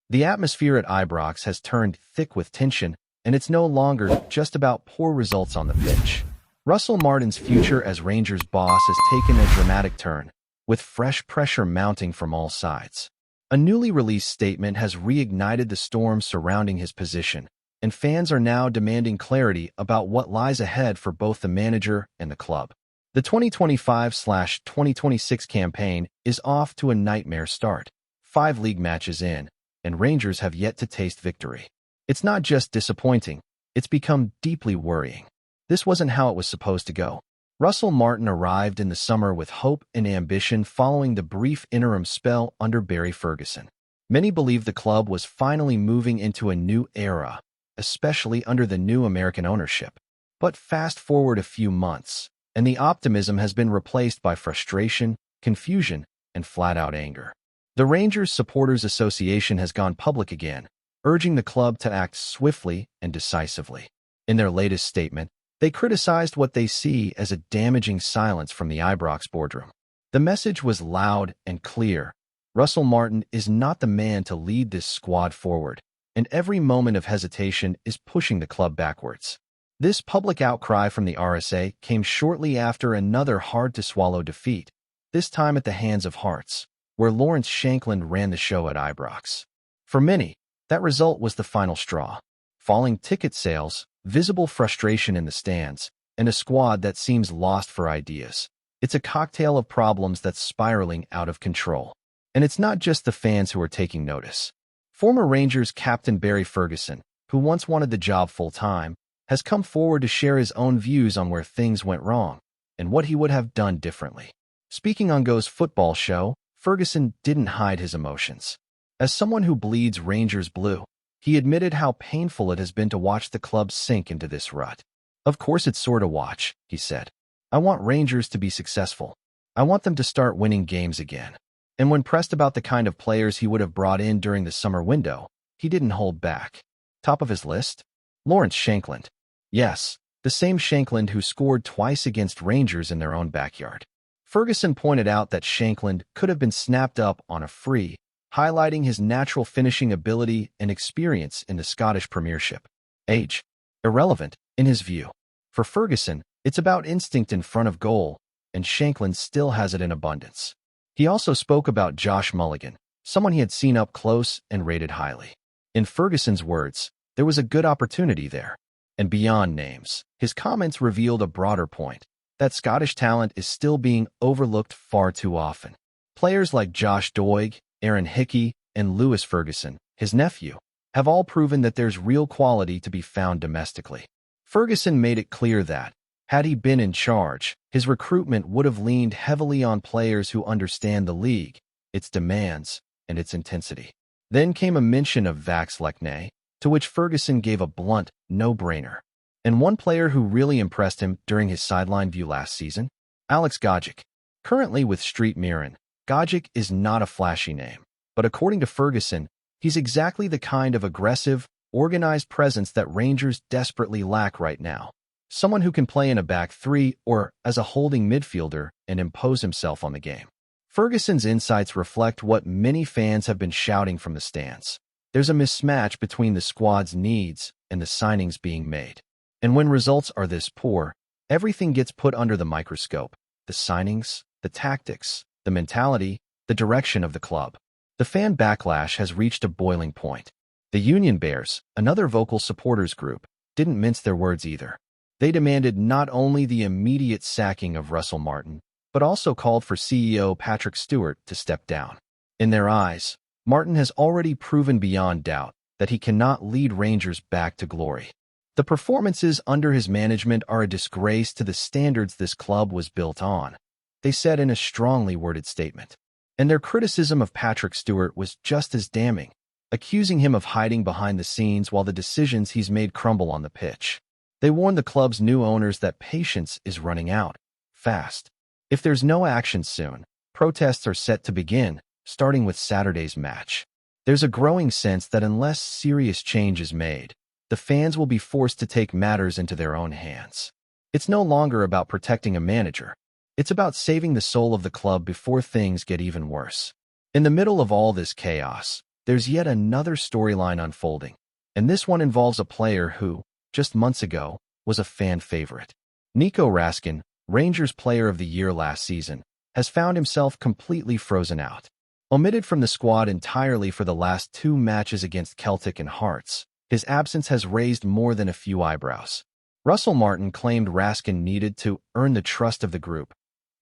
The atmosphere at Ibrox has turned thick with tension, and it's no longer just about poor results on the pitch. Russell Martin's future as Rangers boss has taken a dramatic turn, with fresh pressure mounting from all sides. A newly released statement has reignited the storm surrounding his position, and fans are now demanding clarity about what lies ahead for both the manager and the club. The 2025-2026 campaign is off to a nightmare start. 5 league matches in, and Rangers have yet to taste victory. It's not just disappointing, it's become deeply worrying. This wasn't how it was supposed to go. Russell Martin arrived in the summer with hope and ambition following the brief interim spell under Barry Ferguson. Many believed the club was finally moving into a new era, especially under the new American ownership. But fast forward a few months, and the optimism has been replaced by frustration, confusion, and flat-out anger. The Rangers Supporters Association has gone public again, urging the club to act swiftly and decisively. In their latest statement, they criticized what they see as a damaging silence from the Ibrox boardroom. The message was loud and clear. Russell Martin is not the man to lead this squad forward, and every moment of hesitation is pushing the club backwards. This public outcry from the RSA came shortly after another hard-to-swallow defeat, this time at the hands of Hearts, where Lawrence Shankland ran the show at Ibrox. For many, that result was the final straw. Falling ticket sales, visible frustration in the stands, and a squad that seems lost for ideas. It's a cocktail of problems that's spiraling out of control. And it's not just the fans who are taking notice. Former Rangers captain Barry Ferguson, who once wanted the job full-time, has come forward to share his own views on where things went wrong and what he would have done differently. Speaking on Go's football show, Ferguson didn't hide his emotions. As someone who bleeds Rangers blue, he admitted how painful it has been to watch the club sink into this rut. Of course it's sore to watch, he said. I want Rangers to be successful. I want them to start winning games again. And when pressed about the kind of players he would have brought in during the summer window, he didn't hold back. Top of his list? Lawrence Shankland. Yes, the same Shankland who scored twice against Rangers in their own backyard. Ferguson pointed out that Shankland could have been snapped up on a free, highlighting his natural finishing ability and experience in the Scottish Premiership. Age? Irrelevant, in his view. For Ferguson, it's about instinct in front of goal, and Shankland still has it in abundance. He also spoke about Josh Mulligan, someone he had seen up close and rated highly. In Ferguson's words, there was a good opportunity there. And beyond names, his comments revealed a broader point, that Scottish talent is still being overlooked far too often. Players like Josh Doig, Aaron Hickey, and Lewis Ferguson, his nephew, have all proven that there's real quality to be found domestically. Ferguson made it clear that, had he been in charge, his recruitment would have leaned heavily on players who understand the league, its demands, and its intensity. Then came a mention of Vax Leknay, to which Ferguson gave a blunt, no-brainer. And one player who really impressed him during his sideline view last season? Alex Gogic. Currently with Street Mirren, Gogic is not a flashy name, but according to Ferguson, he's exactly the kind of aggressive, organized presence that Rangers desperately lack right now. Someone who can play in a back three or as a holding midfielder and impose himself on the game. Ferguson's insights reflect what many fans have been shouting from the stands. There's a mismatch between the squad's needs and the signings being made. And when results are this poor, everything gets put under the microscope. The signings, the tactics, the mentality, the direction of the club. The fan backlash has reached a boiling point. The Union Bears, another vocal supporters group, didn't mince their words either. They demanded not only the immediate sacking of Russell Martin, but also called for CEO Patrick Stewart to step down. In their eyes, Martin has already proven beyond doubt that he cannot lead Rangers back to glory. The performances under his management are a disgrace to the standards this club was built on, they said in a strongly worded statement. And their criticism of Patrick Stewart was just as damning, accusing him of hiding behind the scenes while the decisions he's made crumble on the pitch. They warned the club's new owners that patience is running out, fast. If there's no action soon, protests are set to begin, starting with Saturday's match. There's a growing sense that unless serious change is made, the fans will be forced to take matters into their own hands. It's no longer about protecting a manager. It's about saving the soul of the club before things get even worse. In the middle of all this chaos, there's yet another storyline unfolding, and this one involves a player who, just months ago, was a fan favorite. Nico Raskin, Rangers Player of the Year last season, has found himself completely frozen out. Omitted from the squad entirely for the last 2 matches against Celtic and Hearts, his absence has raised more than a few eyebrows. Russell Martin claimed Raskin needed to earn the trust of the group,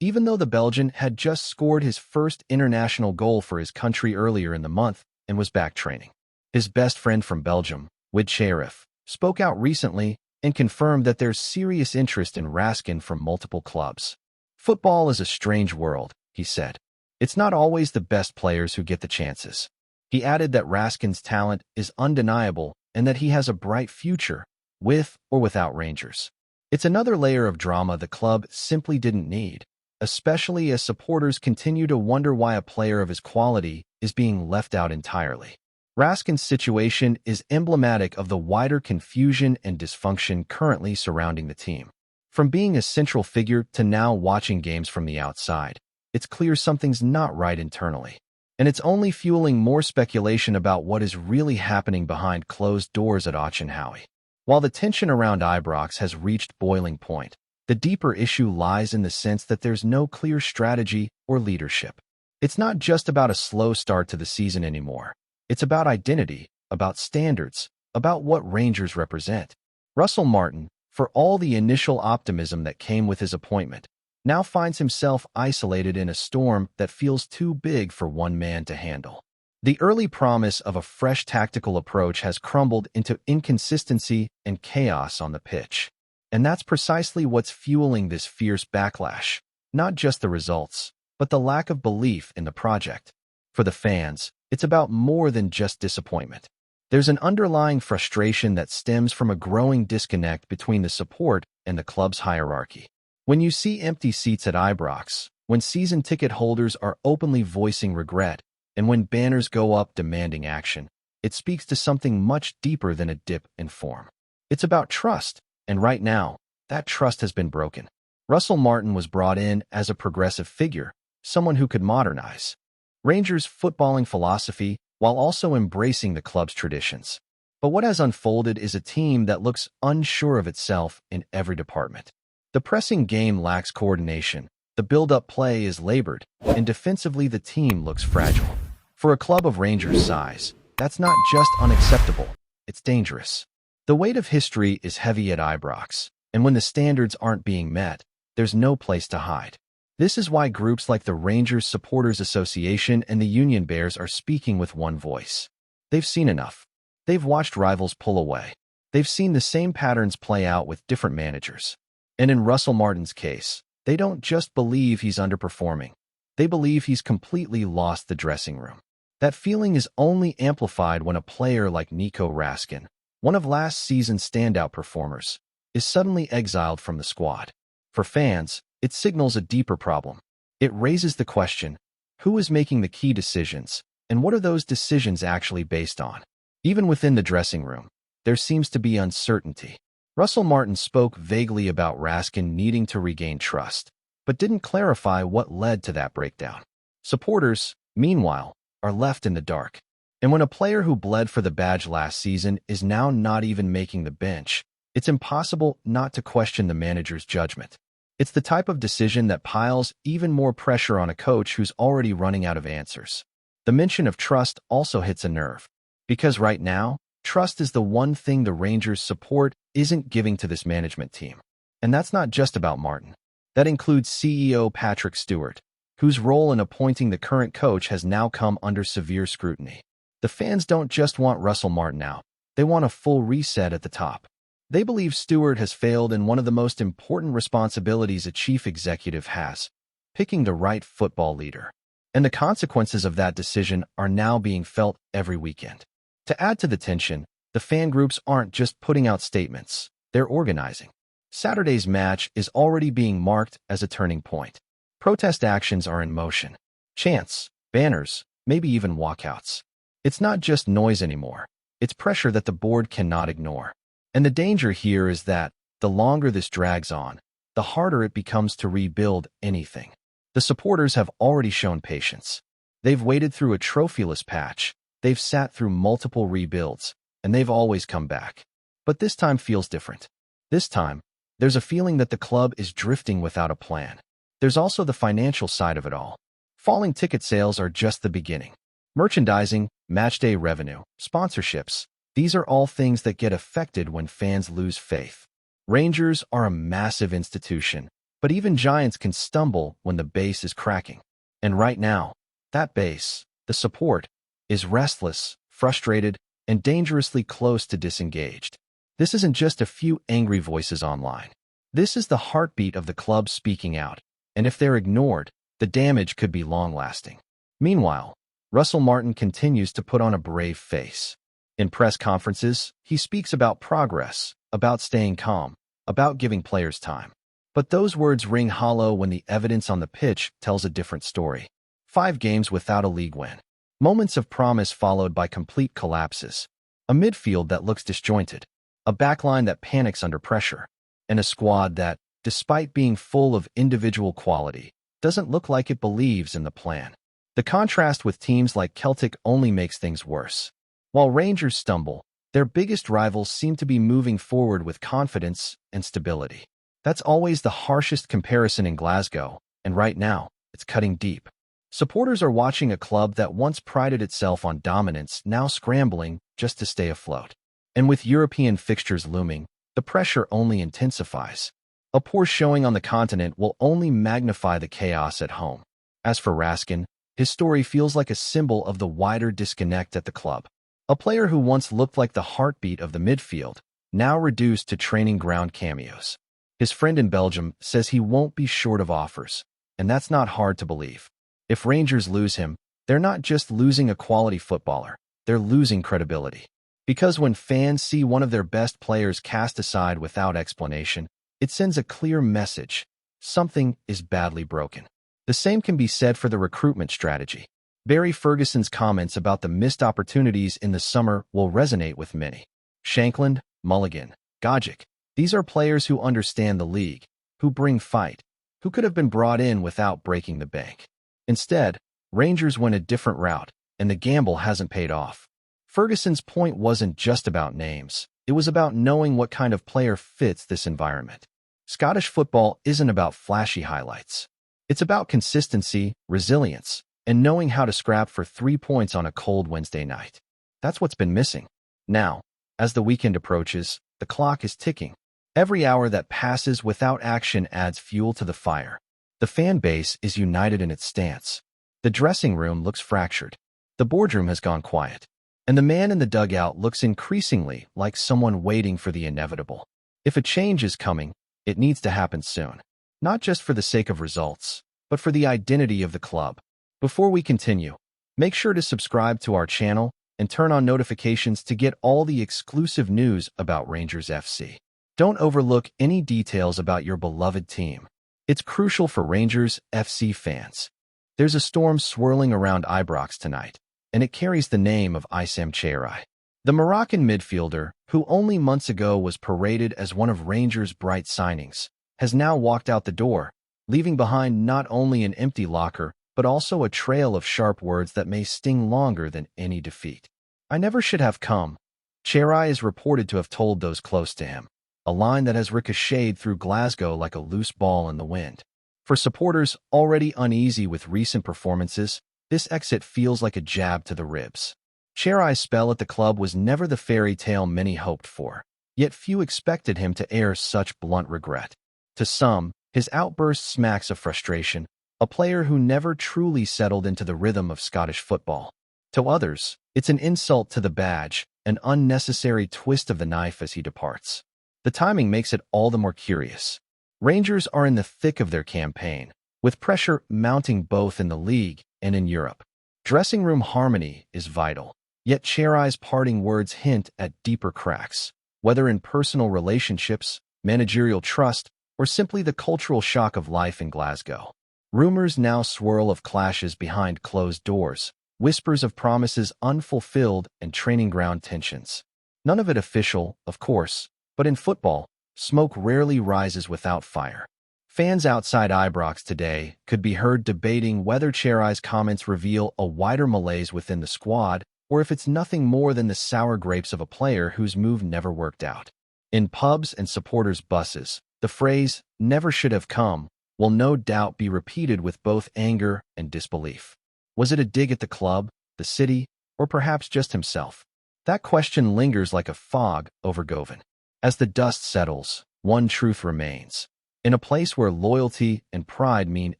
even though the Belgian had just scored his first international goal for his country earlier in the month and was back training. His best friend from Belgium, Isam Cherai, spoke out recently and confirmed that there's serious interest in Raskin from multiple clubs. "Football is a strange world," he said. "It's not always the best players who get the chances." He added that Raskin's talent is undeniable and that he has a bright future, with or without Rangers. It's another layer of drama the club simply didn't need, especially as supporters continue to wonder why a player of his quality is being left out entirely. Raskin's situation is emblematic of the wider confusion and dysfunction currently surrounding the team. From being a central figure to now watching games from the outside, it's clear something's not right internally. And it's only fueling more speculation about what is really happening behind closed doors at Howie. While the tension around Ibrox has reached boiling point, the deeper issue lies in the sense that there's no clear strategy or leadership. It's not just about a slow start to the season anymore. It's about identity, about standards, about what Rangers represent. Russell Martin, for all the initial optimism that came with his appointment, now finds himself isolated in a storm that feels too big for one man to handle. The early promise of a fresh tactical approach has crumbled into inconsistency and chaos on the pitch. And that's precisely what's fueling this fierce backlash, not just the results, but the lack of belief in the project. For the fans, it's about more than just disappointment. There's an underlying frustration that stems from a growing disconnect between the support and the club's hierarchy. When you see empty seats at Ibrox, when season ticket holders are openly voicing regret, and when banners go up demanding action, it speaks to something much deeper than a dip in form. It's about trust, and right now, that trust has been broken. Russell Martin was brought in as a progressive figure, someone who could modernize Rangers' footballing philosophy while also embracing the club's traditions. But what has unfolded is a team that looks unsure of itself in every department. The pressing game lacks coordination, the build-up play is labored, and defensively the team looks fragile. For a club of Rangers' size, that's not just unacceptable, it's dangerous. The weight of history is heavy at Ibrox, and when the standards aren't being met, there's no place to hide. This is why groups like the Rangers Supporters Association and the Union Bears are speaking with one voice. They've seen enough. They've watched rivals pull away. They've seen the same patterns play out with different managers. And in Russell Martin's case, they don't just believe he's underperforming. They believe he's completely lost the dressing room. That feeling is only amplified when a player like Nico Raskin, one of last season's standout performers, is suddenly exiled from the squad. For fans, it signals a deeper problem. It raises the question, who is making the key decisions, and what are those decisions actually based on? Even within the dressing room, there seems to be uncertainty. Russell Martin spoke vaguely about Raskin needing to regain trust, but didn't clarify what led to that breakdown. Supporters, meanwhile, are left in the dark. And when a player who bled for the badge last season is now not even making the bench, it's impossible not to question the manager's judgment. It's the type of decision that piles even more pressure on a coach who's already running out of answers. The mention of trust also hits a nerve, because right now, trust is the one thing the Rangers' support isn't giving to this management team. And that's not just about Martin. That includes CEO Patrick Stewart, whose role in appointing the current coach has now come under severe scrutiny. The fans don't just want Russell Martin out. They want a full reset at the top. They believe Stewart has failed in one of the most important responsibilities a chief executive has, picking the right football leader. And the consequences of that decision are now being felt every weekend. To add to the tension, the fan groups aren't just putting out statements, they're organizing. Saturday's match is already being marked as a turning point. Protest actions are in motion. Chants, banners, maybe even walkouts. It's not just noise anymore. It's pressure that the board cannot ignore. And the danger here is that, the longer this drags on, the harder it becomes to rebuild anything. The supporters have already shown patience. They've waited through a trophyless patch. They've sat through multiple rebuilds, and they've always come back. But this time feels different. This time, there's a feeling that the club is drifting without a plan. There's also the financial side of it all. Falling ticket sales are just the beginning. Merchandising, matchday revenue, sponsorships, these are all things that get affected when fans lose faith. Rangers are a massive institution, but even giants can stumble when the base is cracking. And right now, that base, the support, is restless, frustrated, and dangerously close to disengaged. This isn't just a few angry voices online. This is the heartbeat of the club speaking out, and if they're ignored, the damage could be long-lasting. Meanwhile, Russell Martin continues to put on a brave face. In press conferences, he speaks about progress, about staying calm, about giving players time. But those words ring hollow when the evidence on the pitch tells a different story. 5 games without a league win. Moments of promise followed by complete collapses. A midfield that looks disjointed. A backline that panics under pressure. And a squad that, despite being full of individual quality, doesn't look like it believes in the plan. The contrast with teams like Celtic only makes things worse. While Rangers stumble, their biggest rivals seem to be moving forward with confidence and stability. That's always the harshest comparison in Glasgow, and right now, it's cutting deep. Supporters are watching a club that once prided itself on dominance now scrambling just to stay afloat. And with European fixtures looming, the pressure only intensifies. A poor showing on the continent will only magnify the chaos at home. As for Raskin, his story feels like a symbol of the wider disconnect at the club. A player who once looked like the heartbeat of the midfield, now reduced to training ground cameos. His friend in Belgium says he won't be short of offers, and that's not hard to believe. If Rangers lose him, they're not just losing a quality footballer, they're losing credibility. Because when fans see one of their best players cast aside without explanation, it sends a clear message. Something is badly broken. The same can be said for the recruitment strategy. Barry Ferguson's comments about the missed opportunities in the summer will resonate with many. Shankland, Mulligan, Gogic, these are players who understand the league, who bring fight, who could have been brought in without breaking the bank. Instead, Rangers went a different route, and the gamble hasn't paid off. Ferguson's point wasn't just about names. It was about knowing what kind of player fits this environment. Scottish football isn't about flashy highlights. It's about consistency, resilience, and knowing how to scrap for 3 points on a cold Wednesday night. That's what's been missing. Now, as the weekend approaches, the clock is ticking. Every hour that passes without action adds fuel to the fire. The fan base is united in its stance. The dressing room looks fractured. The boardroom has gone quiet. And the man in the dugout looks increasingly like someone waiting for the inevitable. If a change is coming, it needs to happen soon. Not just for the sake of results, but for the identity of the club. Before we continue, make sure to subscribe to our channel and turn on notifications to get all the exclusive news about Rangers FC. Don't overlook any details about your beloved team. It's crucial for Rangers FC fans. There's a storm swirling around Ibrox tonight, and it carries the name of Isam Cherai. The Moroccan midfielder, who only months ago was paraded as one of Rangers' bright signings, has now walked out the door, leaving behind not only an empty locker, but also a trail of sharp words that may sting longer than any defeat. "I never should have come," Cherai is reported to have told those close to him, a line that has ricocheted through Glasgow like a loose ball in the wind. For supporters already uneasy with recent performances, this exit feels like a jab to the ribs. Cherai's spell at the club was never the fairy tale many hoped for, yet few expected him to air such blunt regret. To some, his outburst smacks of frustration, a player who never truly settled into the rhythm of Scottish football. To others, it's an insult to the badge, an unnecessary twist of the knife as he departs. The timing makes it all the more curious. Rangers are in the thick of their campaign, with pressure mounting both in the league and in Europe. Dressing room harmony is vital, yet Cherai's parting words hint at deeper cracks, whether in personal relationships, managerial trust, or simply the cultural shock of life in Glasgow. Rumors now swirl of clashes behind closed doors, whispers of promises unfulfilled and training ground tensions. None of it official, of course, but in football, smoke rarely rises without fire. Fans outside Ibrox today could be heard debating whether Cherai's comments reveal a wider malaise within the squad or if it's nothing more than the sour grapes of a player whose move never worked out. In pubs and supporters' buses, the phrase, "never should have come," will no doubt be repeated with both anger and disbelief. Was it a dig at the club, the city, or perhaps just himself? That question lingers like a fog over Govan. As the dust settles, one truth remains. In a place where loyalty and pride mean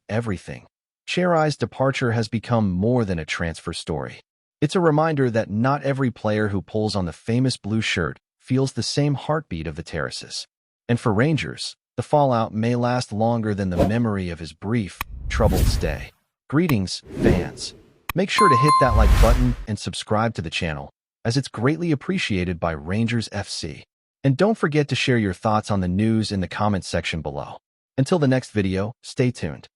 everything, Cherai's departure has become more than a transfer story. It's a reminder that not every player who pulls on the famous blue shirt feels the same heartbeat of the terraces. And for Rangers, the fallout may last longer than the memory of his brief, troubled stay. Greetings, fans. Make sure to hit that like button and subscribe to the channel, as it's greatly appreciated by Rangers FC. And don't forget to share your thoughts on the news in the comments section below. Until the next video, stay tuned.